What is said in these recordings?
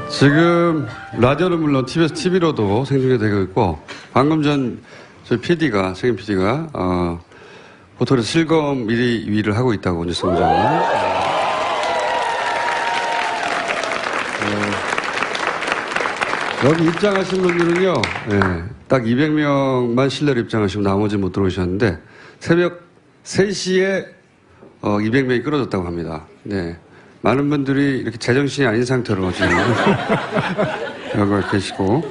지금 라디오는 물론 TV로도 생중계되고 있고, 방금 전 저희 PD가, 책임 PD가 보통에서 실검 1위를 하고 있다고 뉴스 공장을. 여기 입장하신 분들은요, 딱 200명만 실내로 입장하시고 나머지 못 들어오셨는데, 새벽 3시에 200명이 끌어졌다고 합니다. 네. 많은 분들이 이렇게 제정신이 아닌 상태로 지금 여기 계시고.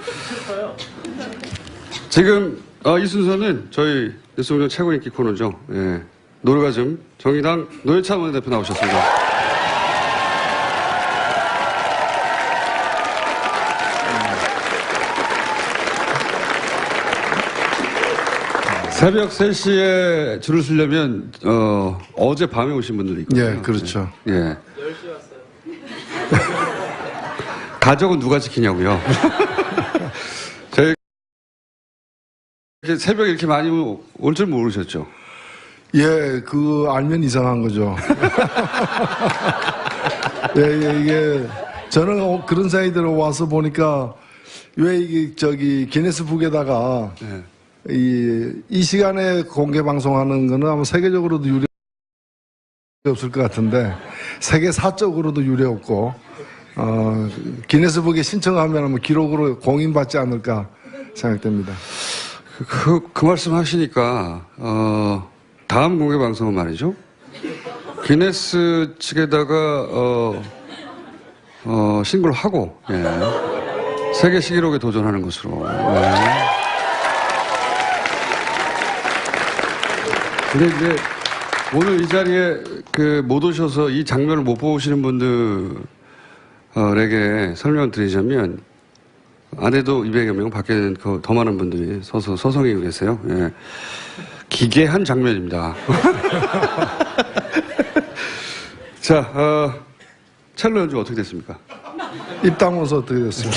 지금 이 순서는 저희 뉴스공장 최고 인기 코너죠. 예. 노르가즘 정의당 노회찬 원내대표 나오셨습니다. 새벽 3시에 줄을 서려면 어제 밤에 오신 분들이 있거든요. 예, 그렇죠. 예. 10시 왔어요. 가족은 누가 지키냐고요. 저희 새벽에 이렇게 많이 올 줄 모르셨죠? 예, 알면 이상한 거죠. 예, 이게 저는 그런 생각이 들어 와서 보니까 왜 이게 기네스북에다가 이 시간에 공개 방송하는 거는 아마 세계적으로도 유례 없을 것 같은데 세계사적으로도 유례 없고 기네스북에 신청하면 뭐 기록으로 공인받지 않을까 생각됩니다. 그 말씀 하시니까 다음 공개 방송은 말이죠. 기네스 측에다가 신고를 하고 세계 신기록에 도전하는 것으로. 근데 이제 오늘 이 자리에 못 오셔서 이 장면을 못 보시는 분들에게 설명을 드리자면 안에도 200여 명, 밖에는 더 많은 분들이 서서 서성이고 계세요. 예. 기괴한 장면입니다. 자, 첼로 연주 어떻게 됐습니까? 입 다물어서 어떻게 됐습니까?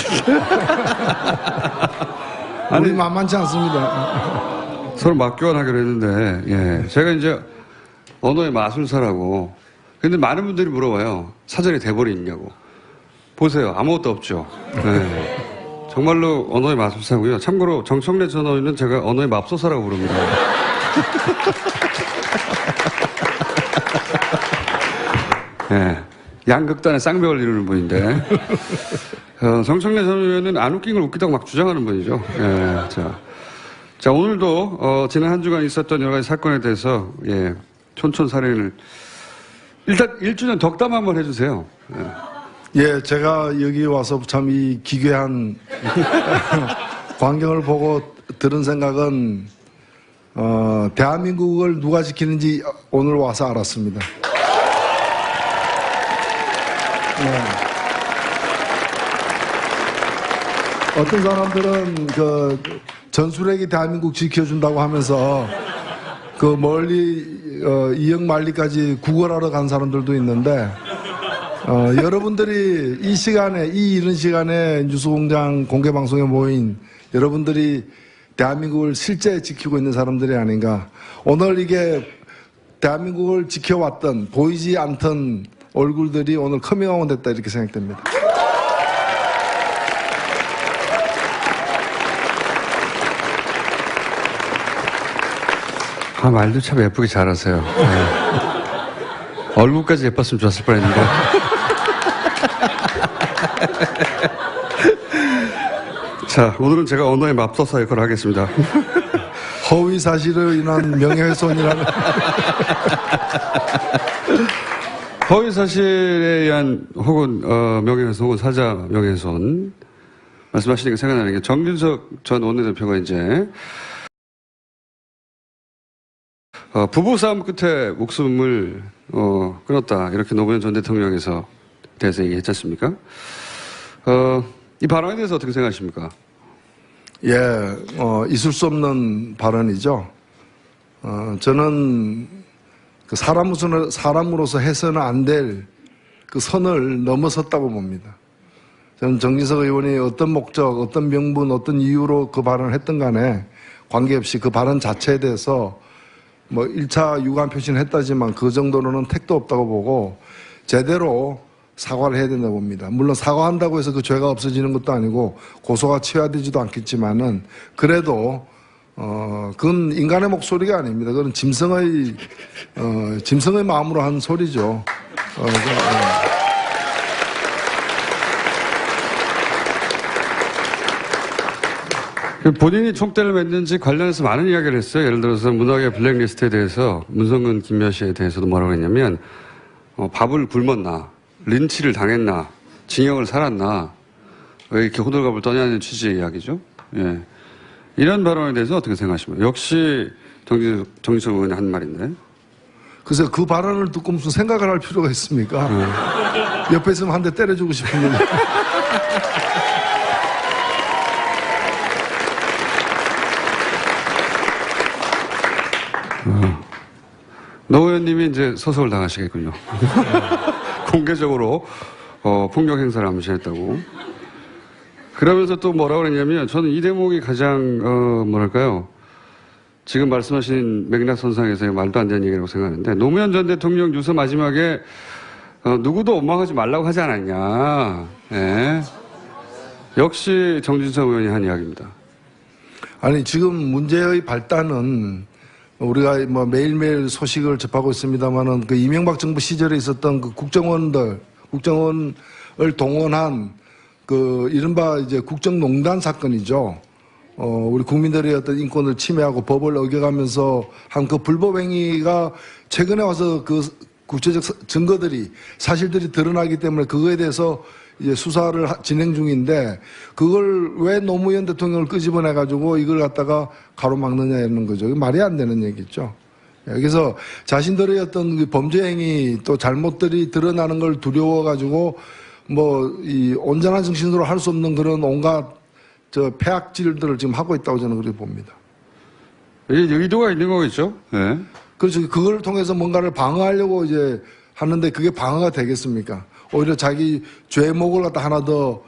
우리 만만치 않습니다. 서로 맞교환하기로 했는데, 예. 제가 이제 언어의 마술사라고. 근데 많은 분들이 물어봐요. 사전에 대본이 있냐고. 보세요. 아무것도 없죠. 네. 정말로 언어의 마술사고요. 참고로 정청래 전 의원은 제가 언어의 맙소사라고 부릅니다. 네. 양극단의 쌍벽을 이루는 분인데. 정청래 전 의원은 안 웃긴 걸 웃기다고 막 주장하는 분이죠. 네. 자, 오늘도, 지난 한 주간 있었던 여러 가지 사건에 대해서, 촌촌살인을. 일단 1주년 덕담 한번 해주세요. 예, 제가 여기 와서 참 이 기괴한 광경을 보고 들은 생각은, 대한민국을 누가 지키는지 오늘 와서 알았습니다. 어떤 사람들은 전술핵이 대한민국 지켜준다고 하면서 멀리 이역만리까지 구걸하러 간 사람들도 있는데 여러분들이 이 시간에 이른 시간에 뉴스공장 공개방송에 모인 여러분들이 대한민국을 실제 지키고 있는 사람들이 아닌가. 오늘 이게 대한민국을 지켜왔던 보이지 않던 얼굴들이 오늘 커밍아웃 됐다 이렇게 생각됩니다. 말도 참 예쁘게 잘하세요. 얼굴까지 예뻤으면 좋았을 뻔했는데. 자, 오늘은 제가 언어의 맙소사 역할을 하겠습니다. 허위 사실로 인한 명예훼손이라는. 허위 사실에 의한 혹은 명예훼손 혹은 사자 명예훼손 말씀하시니까 생각나는 게 정균석 전 원내대표가 이제 부부싸움 끝에 목숨을 끊었다 이렇게 노무현 전 대통령에서 대해서 얘기했지 않습니까? 이 발언에 대해서 어떻게 생각하십니까? 예, 있을 수 없는 발언이죠. 저는 그 사람으로서 해서는 안 될 그 선을 넘어섰다고 봅니다. 저는 정진석 의원이 어떤 목적, 어떤 명분, 어떤 이유로 그 발언을 했든 간에 관계없이 그 발언 자체에 대해서 뭐 1차 유감 표시는 했다지만 그 정도로는 택도 없다고 보고 제대로 사과를 해야 된다고 봅니다. 물론 사과한다고 해서 그 죄가 없어지는 것도 아니고 고소가 취하되지도 않겠지만은 그래도 그건 인간의 목소리가 아닙니다. 그건 짐승의 마음으로 한 소리죠. 본인이 총대를 맸는지 관련해서 많은 이야기를 했어요. 예를 들어서 문학의 블랙리스트에 대해서 문성근, 김여시에 대해서도 뭐라고 했냐면 밥을 굶었나, 린치를 당했나, 징역을 살았나, 왜 이렇게 호들갑을 떠냐는 취지의 이야기죠. 예. 이런 발언에 대해서 어떻게 생각하십니까? 역시 정진석 의원이 한 말인데. 글쎄 그 발언을 듣고 무슨 생각을 할 필요가 있습니까? 옆에 있으면 한 대 때려주고 싶은데. 노 의원님이 이제 소송을 당하시겠군요. 공개적으로 폭력 행사를 암시했다고. 그러면서 또 뭐라고 그랬냐면 저는 이 대목이 가장 뭐랄까요. 지금 말씀하신 맥락선상에서의 말도 안 되는 얘기라고 생각하는데 노무현 전 대통령 유서 마지막에 누구도 원망하지 말라고 하지 않았냐. 예. 역시 정진석 의원이 한 이야기입니다. 아니 지금 문제의 발단은 우리가 뭐 매일매일 소식을 접하고 있습니다만은 그 이명박 정부 시절에 있었던 그 국정원을 동원한 그 이른바 이제 국정농단 사건이죠. 우리 국민들의 어떤 인권을 침해하고 법을 어겨가면서 한 그 불법 행위가 최근에 와서 그 구체적 증거들이 사실들이 드러나기 때문에 그거에 대해서 이제 수사를 진행 중인데 그걸 왜 노무현 대통령을 끄집어내 가지고 이걸 갖다가 가로막느냐 이러는 거죠. 말이 안 되는 얘기죠. 그래서 자신들의 어떤 그 범죄 행위 또 잘못들이 드러나는 걸 두려워 가지고 뭐 이 온전한 정신으로 할 수 없는 그런 온갖 폐악질들을 지금 하고 있다고 저는 그렇게 봅니다. 이게 의도가 있는 거겠죠? 네. 그렇죠. 그걸 통해서 뭔가를 방어하려고 이제 하는데 그게 방어가 되겠습니까? 오히려 자기 죄목을 갖다 하나 더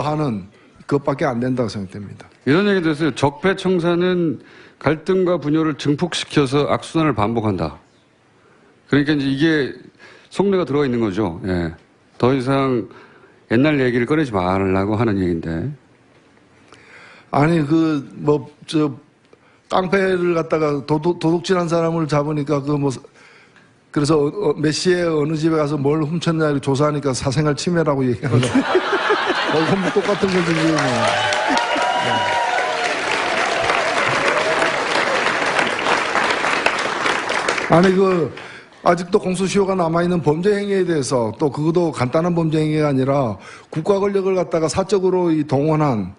하는 그것밖에 안 된다고 생각됩니다. 이런 얘기도 했어요. 적폐청산은 갈등과 분열을 증폭시켜서 악순환을 반복한다. 그러니까 이제 이게 속내가 들어가 있는 거죠. 예. 더 이상 옛날 얘기를 꺼내지 말라고 하는 얘기인데. 아니 깡패를 갖다가 도둑질한 사람을 잡으니까 그래서 몇 시에 어느 집에 가서 뭘 훔쳤냐 조사하니까 사생활 침해라고 얘기하는 거. 그건 똑같은 거지 지금. 아니 아직도 공소시효가 남아있는 범죄 행위에 대해서 또 그것도 간단한 범죄 행위가 아니라 국가 권력을 갖다가 사적으로 동원한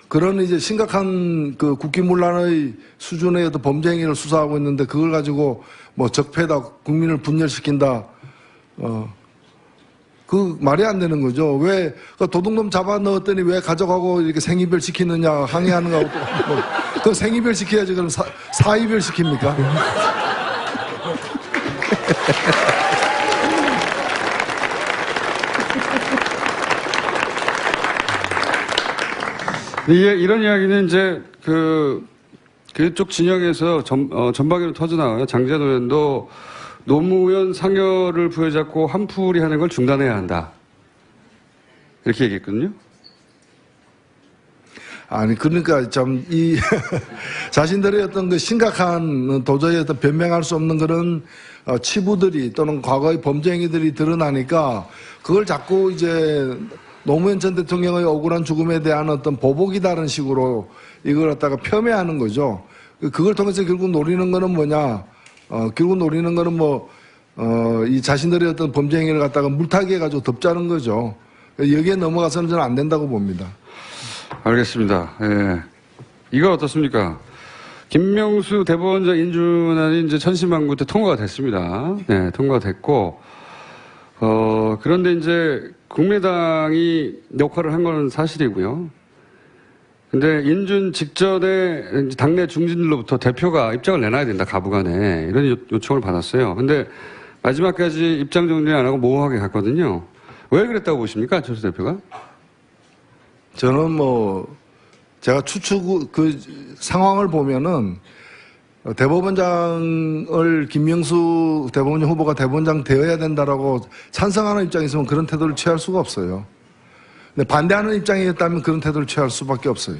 그런 이제 심각한 그 국기문란의 수준의 어떤 범죄 행위를 수사하고 있는데 그걸 가지고 뭐 적폐다, 국민을 분열시킨다, 그 말이 안 되는 거죠. 왜 도둑놈 잡아 넣었더니 왜 가져가고 이렇게 생이별 시키느냐 항의하는 거하고 그 생이별 시켜야지 그럼 사이별 시킵니까? 이런 이야기는 이제 그쪽 진영에서 전방위로 터져나와요. 장재현 의원도 노무현 상여를 부여잡고 한풀이 하는 걸 중단해야 한다. 이렇게 얘기했거든요. 아니 그러니까 참 자신들의 어떤 그 심각한 도저히 어떤 변명할 수 없는 그런 치부들이 또는 과거의 범죄 행위들이 드러나니까 그걸 자꾸 이제 노무현 전 대통령의 억울한 죽음에 대한 어떤 보복이다라는 식으로 이걸 갖다가 폄훼하는 거죠. 그걸 통해서 결국 노리는 거는 뭐냐? 결국 노리는 거는 이 자신들의 어떤 범죄 행위를 갖다가 물타기 해가지고 덮자는 거죠. 여기에 넘어가서는 저는 안 된다고 봅니다. 알겠습니다. 예. 이거 어떻습니까? 김명수 대법원장 인준안이 이제 천신만고 때 통과가 됐습니다. 네, 통과가 됐고, 그런데 이제 국민의당이 역할을 한 건 사실이고요. 근데 인준 직전에 이제 당내 중진들로부터 대표가 입장을 내놔야 된다, 가부간에. 이런 요청을 받았어요. 근데 마지막까지 입장 정리 안 하고 모호하게 갔거든요. 왜 그랬다고 보십니까? 안철수 대표가? 저는 제가 그 상황을 보면은 대법원장을 김명수 대법원장 후보가 대법원장 되어야 된다라고 찬성하는 입장이 있으면 그런 태도를 취할 수가 없어요. 근데 반대하는 입장이었다면 그런 태도를 취할 수밖에 없어요.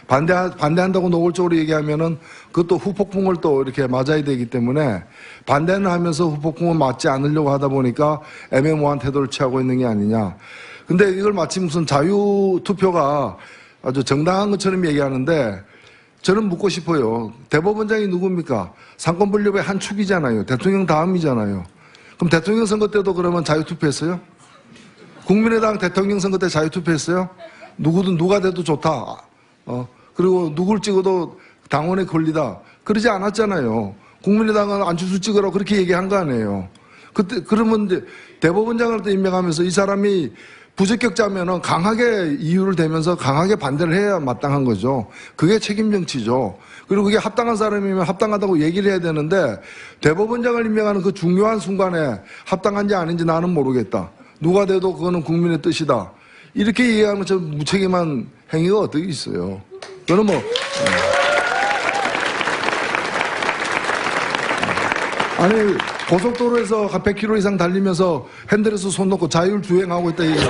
반대한다고 노골적으로 얘기하면은 그것도 후폭풍을 또 이렇게 맞아야 되기 때문에 반대는 하면서 후폭풍을 맞지 않으려고 하다 보니까 애매모호한 태도를 취하고 있는 게 아니냐. 근데 이걸 마치 무슨 자유투표가 아주 정당한 것처럼 얘기하는데 저는 묻고 싶어요. 대법원장이 누굽니까? 상권분립의 한 축이잖아요. 대통령 다음이잖아요. 그럼 대통령 선거 때도 그러면 자유투표했어요? 국민의당 대통령 선거 때 자유투표했어요? 누구든 누가 돼도 좋다. 그리고 누굴 찍어도 당원의 권리다. 그러지 않았잖아요. 국민의당은 안철수 찍으라고 그렇게 얘기한 거 아니에요. 그때, 그러면 이제 대법원장을 또 임명하면서 이 사람이 부적격자면은 강하게 이유를 대면서 강하게 반대를 해야 마땅한 거죠. 그게 책임 정치죠. 그리고 그게 합당한 사람이면 합당하다고 얘기를 해야 되는데 대법원장을 임명하는 그 중요한 순간에 합당한지 아닌지 나는 모르겠다. 누가 돼도 그거는 국민의 뜻이다. 이렇게 얘기하면 저 무책임한 행위가 어떻게 있어요. 저는 아니 고속도로에서 100km 이상 달리면서 핸들에서 손 놓고 자율 주행하고 있다 이거.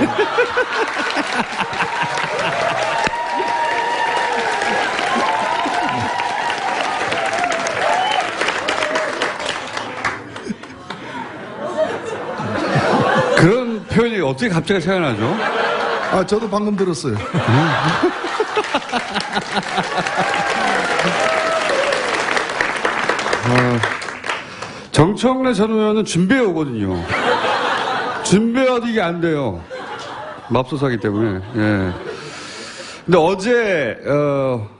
그런 표현이 어떻게 갑자기 생각나죠? 저도 방금 들었어요. 정청래 전 의원은 준비해 오거든요. 준비해와도 이게 안 돼요. 맙소사기 때문에. 예. 근데 어제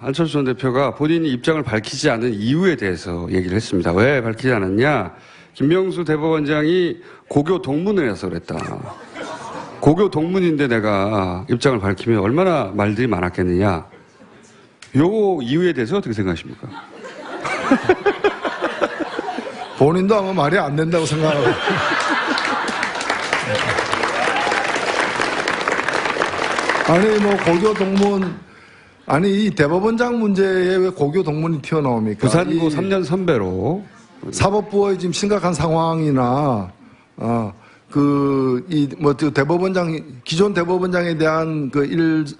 안철수 전 대표가 본인이 입장을 밝히지 않은 이유에 대해서 얘기를 했습니다. 왜 밝히지 않았냐? 김명수 대법원장이 고교 동문회여서 그랬다. 고교 동문인데 내가 입장을 밝히면 얼마나 말들이 많았겠느냐. 요 이유에 대해서 어떻게 생각하십니까? 본인도 아마 말이 안 된다고 생각하고. 아니 고교 동문 이 대법원장 문제에 왜 고교 동문이 튀어나옵니까? 부산고 3년 선배로 사법부의 지금 심각한 상황이나 대법원장 기존 대법원장에 대한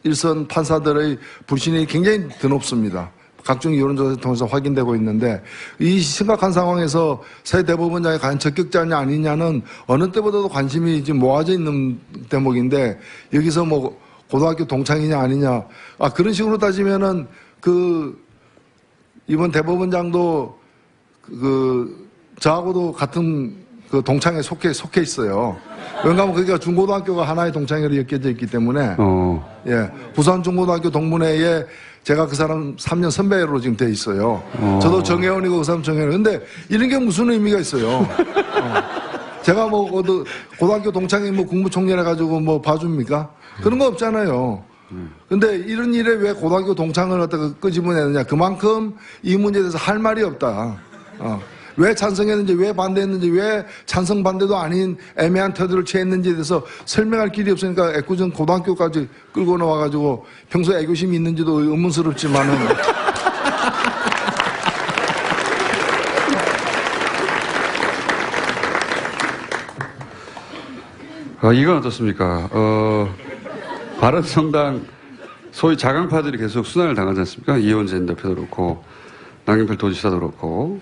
일선 판사들의 불신이 굉장히 드높습니다. 각종 여론조사를 통해서 확인되고 있는데 이 심각한 상황에서 새 대법원장이 과연 적격자냐 아니냐는 어느 때보다도 관심이 지금 모아져 있는 대목인데 여기서 고등학교 동창이냐 아니냐 그런 식으로 따지면은 이번 대법원장도 저하고도 같은 동창에 속해 있어요. 왜냐하면 거기가 중고등학교가 하나의 동창회로 엮여져 있기 때문에 예, 부산 중고등학교 동문회에 제가 그 사람 3년 선배로 지금 돼 있어요. 저도 정혜원이고 그 사람 정혜원. 근데 이런 게 무슨 의미가 있어요? 제가 고등학교 동창회 국무총리를 해가지고 봐줍니까? 그런 거 없잖아요. 근데 이런 일에 왜 고등학교 동창을 갖다가 끄집어내느냐. 그만큼 이 문제에 대해서 할 말이 없다. 왜 찬성했는지, 왜 반대했는지, 왜 찬성 반대도 아닌 애매한 태도를 취했는지에 대해서 설명할 길이 없으니까 애꿎은 고등학교까지 끌고 나와가지고 평소에 애교심이 있는지도 의문스럽지만은. 이건 어떻습니까? 바른정당 소위 자강파들이 계속 순환을 당하지 않습니까? 이원재 대표도 그렇고, 남경필 도지사도 그렇고.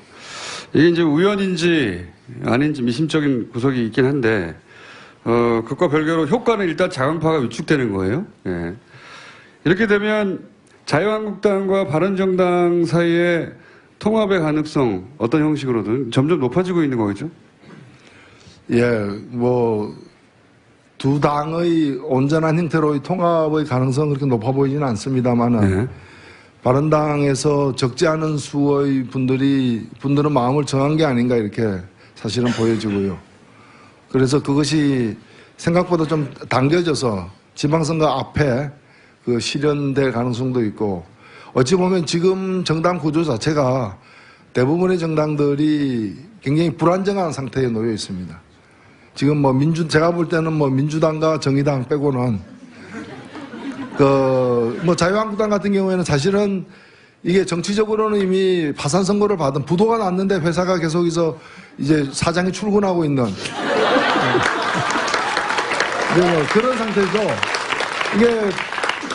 이게 이제 우연인지 아닌지 미심적인 구석이 있긴 한데, 그것과 별개로 효과는 일단 자강파가 위축되는 거예요. 예. 이렇게 되면 자유한국당과 바른정당 사이의 통합의 가능성 어떤 형식으로든 점점 높아지고 있는 거겠죠? 예, 두 당의 온전한 형태로의 통합의 가능성은 그렇게 높아 보이지는 않습니다만은 네. 바른당에서 적지 않은 수의 분들은 마음을 정한 게 아닌가 이렇게 사실은 보여지고요. 그래서 그것이 생각보다 좀 당겨져서 지방선거 앞에 그 실현될 가능성도 있고, 어찌 보면 지금 정당 구조 자체가 대부분의 정당들이 굉장히 불안정한 상태에 놓여 있습니다. 지금 뭐 제가 볼 때는 뭐 민주당과 정의당 빼고는 뭐 자유한국당 같은 경우에는 사실은 이게 정치적으로는 이미 파산 선고를 받은 부도가 났는데 회사가 계속해서 이제 사장이 출근하고 있는 뭐 그런 상태죠. 이게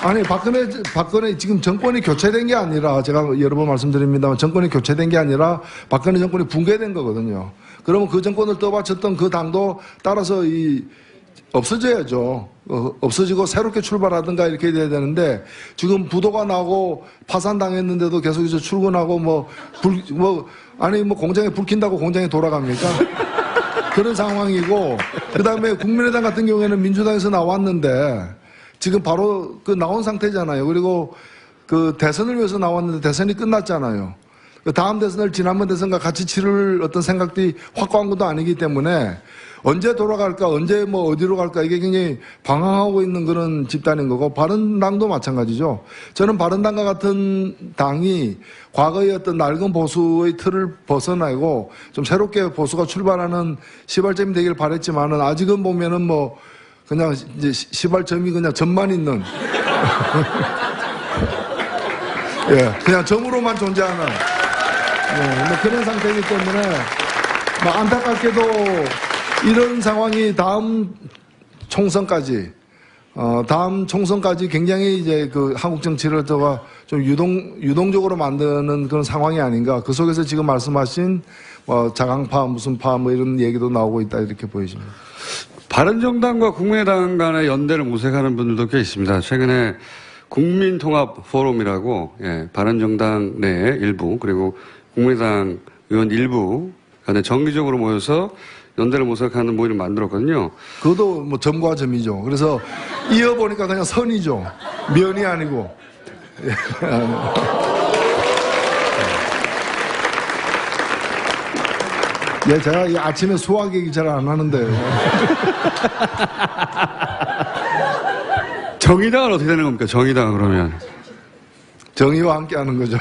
아니 박근혜 지금 정권이 교체된 게 아니라 제가 여러 번 말씀드립니다만 정권이 교체된 게 아니라 박근혜 정권이 붕괴된 거거든요. 그러면 그 정권을 떠받쳤던 그 당도 따라서 없어져야죠. 없어지고 새롭게 출발하든가 이렇게 돼야 되는데 지금 부도가 나고 파산당했는데도 계속해서 출근하고 공장에 불 킨다고 공장에 돌아갑니까? 그런 상황이고, 그 다음에 국민의당 같은 경우에는 민주당에서 나왔는데 지금 바로 나온 상태잖아요. 그리고 대선을 위해서 나왔는데 대선이 끝났잖아요. 다음 대선을 지난번 대선과 같이 치를 어떤 생각들이 확고한 것도 아니기 때문에 언제 돌아갈까, 언제 어디로 갈까, 이게 굉장히 방황하고 있는 그런 집단인 거고, 바른당도 마찬가지죠. 저는 바른당과 같은 당이 과거의 어떤 낡은 보수의 틀을 벗어나고 좀 새롭게 보수가 출발하는 시발점이 되길 바랬지만은 아직은 보면은 그냥 이제 시발점이 그냥 점만 있는 예, 그냥 점으로만 존재하는 그런 상태이기 때문에 안타깝게도 이런 상황이 다음 총선까지 굉장히 이제 한국 정치를 좀 유동적으로 만드는 그런 상황이 아닌가. 그 속에서 지금 말씀하신 자강파 무슨 파 이런 얘기도 나오고 있다 이렇게 보여집니다. 바른정당과 국민의당 간의 연대를 모색하는 분들도 꽤 있습니다. 최근에 국민통합포럼이라고 바른정당 내 일부 그리고 국민의당 의원 일부 간에 정기적으로 모여서 연대를 모색하는 모임을 만들었거든요. 그것도 점과 점이죠. 그래서 이어보니까 그냥 선이죠. 면이 아니고. 제가 아침에 수학 얘기 잘 안 하는데. 정의당은 어떻게 되는 겁니까? 정의당은 그러면. 정의와 함께 하는 거죠.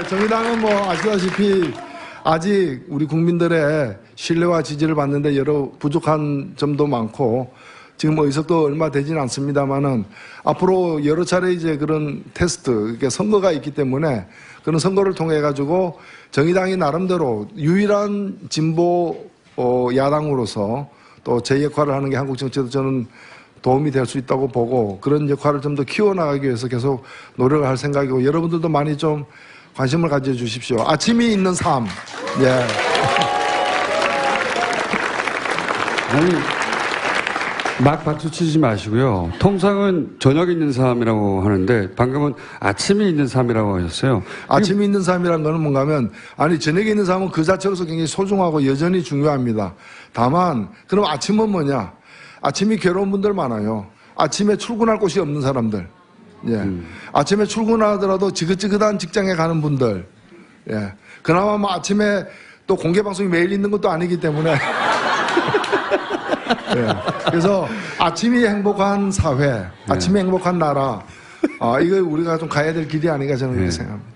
정의당은 아시다시피 아직 우리 국민들의 신뢰와 지지를 받는데 여러 부족한 점도 많고 지금 의석도 얼마 되지는 않습니다만은 앞으로 여러 차례 이제 그런 테스트, 선거가 있기 때문에 그런 선거를 통해 가지고 정의당이 나름대로 유일한 진보 야당으로서 또 제 역할을 하는 게 한국 정치에도 저는 도움이 될 수 있다고 보고 그런 역할을 좀 더 키워나가기 위해서 계속 노력을 할 생각이고 여러분들도 많이 좀 관심을 가져주십시오. 아침이 있는 삶. 예. 아니, 막 박수 치지 마시고요. 통상은 저녁 있는 삶이라고 하는데 방금은 아침이 있는 삶이라고 하셨어요. 아침이 있는 삶이란 거는 뭔가 하면 저녁에 있는 삶은 그 자체로서 굉장히 소중하고 여전히 중요합니다. 다만 그럼 아침은 뭐냐? 아침이 괴로운 분들 많아요. 아침에 출근할 곳이 없는 사람들. 예. 아침에 출근하더라도 지긋지긋한 직장에 가는 분들. 예. 그나마 아침에 또 공개방송이 매일 있는 것도 아니기 때문에. 예. 그래서 아침이 행복한 사회, 아침이 행복한 나라. 이거 우리가 좀 가야 될 길이 아닌가 저는 그렇게 생각합니다.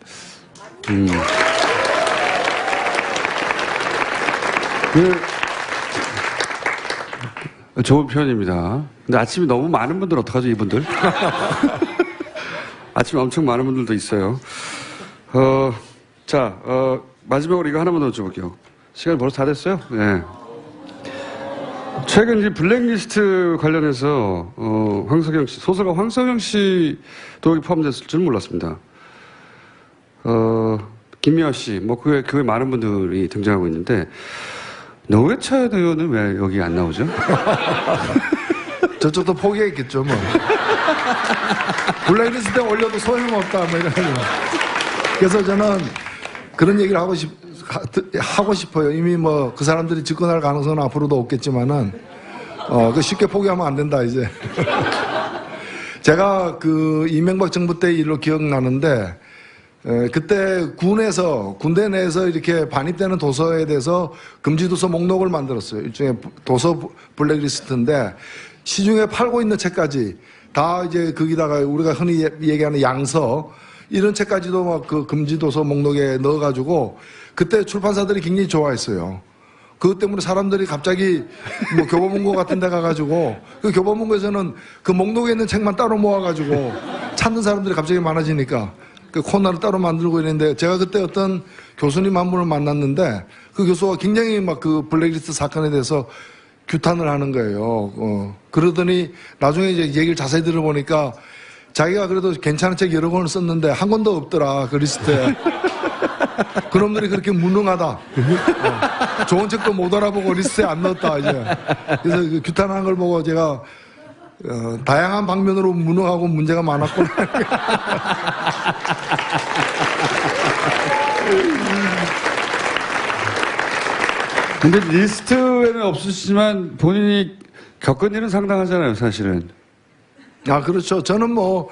좋은 표현입니다. 근데 아침에 너무 많은 분들 어떡하죠, 이분들? 아침에 엄청 많은 분들도 있어요. 마지막으로 이거 하나만 더 여쭤볼게요. 시간이 벌써 다 됐어요? 네. 최근 이 블랙리스트 관련해서, 황석영 씨, 소설가 황석영 씨도 여기 포함됐을 줄 몰랐습니다. 김미화 씨, 그외 많은 분들이 등장하고 있는데, 노회찬 의원은 왜 여기 안 나오죠? 저쪽도 포기했겠죠, 블랙리스트에 올려도 소용없다, 이런. 그래서 저는 그런 얘기를 하고 싶어요. 이미 그 사람들이 집권할 가능성은 앞으로도 없겠지만은, 쉽게 포기하면 안 된다, 이제. 제가 이명박 정부 때 일로 기억나는데, 그때 군대 내에서 이렇게 반입되는 도서에 대해서 금지 도서 목록을 만들었어요. 일종의 도서 블랙리스트인데 시중에 팔고 있는 책까지 다 이제 거기다가 우리가 흔히 얘기하는 양서 이런 책까지도 막 그 금지 도서 목록에 넣어가지고 그때 출판사들이 굉장히 좋아했어요. 그것 때문에 사람들이 갑자기 뭐 교보문고 같은 데 가가지고 그 교보문고에서는 그 목록에 있는 책만 따로 모아가지고 찾는 사람들이 갑자기 많아지니까 그 코너를 따로 만들고 이랬는데 제가 그때 어떤 교수님 한 분을 만났는데 그 교수가 굉장히 막 그 블랙리스트 사건에 대해서 규탄을 하는 거예요. 그러더니 나중에 이제 얘기를 자세히 들어보니까 자기가 그래도 괜찮은 책 여러 권을 썼는데 한 권도 없더라, 그 리스트에. 그놈들이 그렇게 무능하다. 좋은 책도 못 알아보고 리스트에 안 넣었다, 이제. 그래서 그 규탄한 걸 보고 제가, 다양한 방면으로 무능하고 문제가 많았구나. 근데 리스트에는 없으시지만 본인이 겪은 일은 상당하잖아요, 사실은. 아, 그렇죠. 저는 뭐,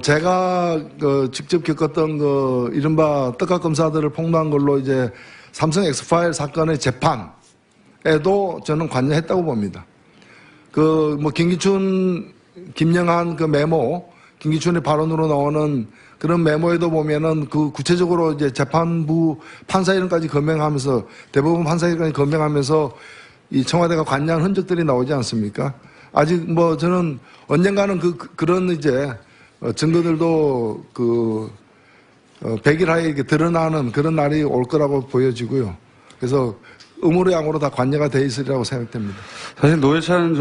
제가 직접 겪었던 이른바 떡값 검사들을 폭로한 걸로 이제 삼성 엑스파일 사건의 재판에도 저는 관여했다고 봅니다. 뭐 김기춘, 김영한 그 메모, 김기춘의 발언으로 나오는 그런 메모에도 보면은 그 구체적으로 이제 재판부 판사 이름까지 검명하면서 대법원 판사 이름까지 검명하면서 이 청와대가 관여한 흔적들이 나오지 않습니까? 아직 뭐 저는 언젠가는 그런 이제 증거들도 100일 하에 이렇게 드러나는 그런 날이 올 거라고 보여지고요. 그래서 음으로 양으로 다 관여가 돼 있으리라고 생각됩니다. 사실 노회찬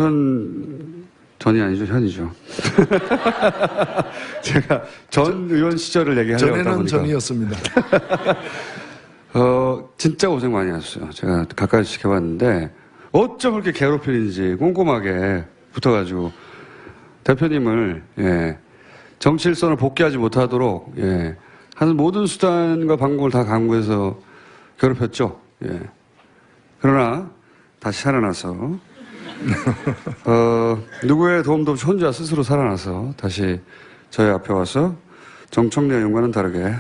전이 아니죠, 현이죠. 제가 전 의원 시절을 얘기하려고 하다 보니까. 전에는 전이었습니다. 진짜 고생 많이 하셨어요. 제가 가까이 지켜봤는데 어쩜 그렇게 괴롭히는지 꼼꼼하게 붙어가지고 대표님을 정치 일선을 복귀하지 못하도록 하는 모든 수단과 방법을 다 강구해서 괴롭혔죠. 그러나 다시 살아나서 누구의 도움도 없이 혼자 스스로 살아나서 다시 저희 앞에 와서 정청래 의원과는 다르게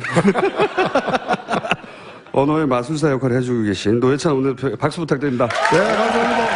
언어의 마술사 역할을 해주고 계신 노회찬 오늘 박수 부탁드립니다. 네, 감사합니다.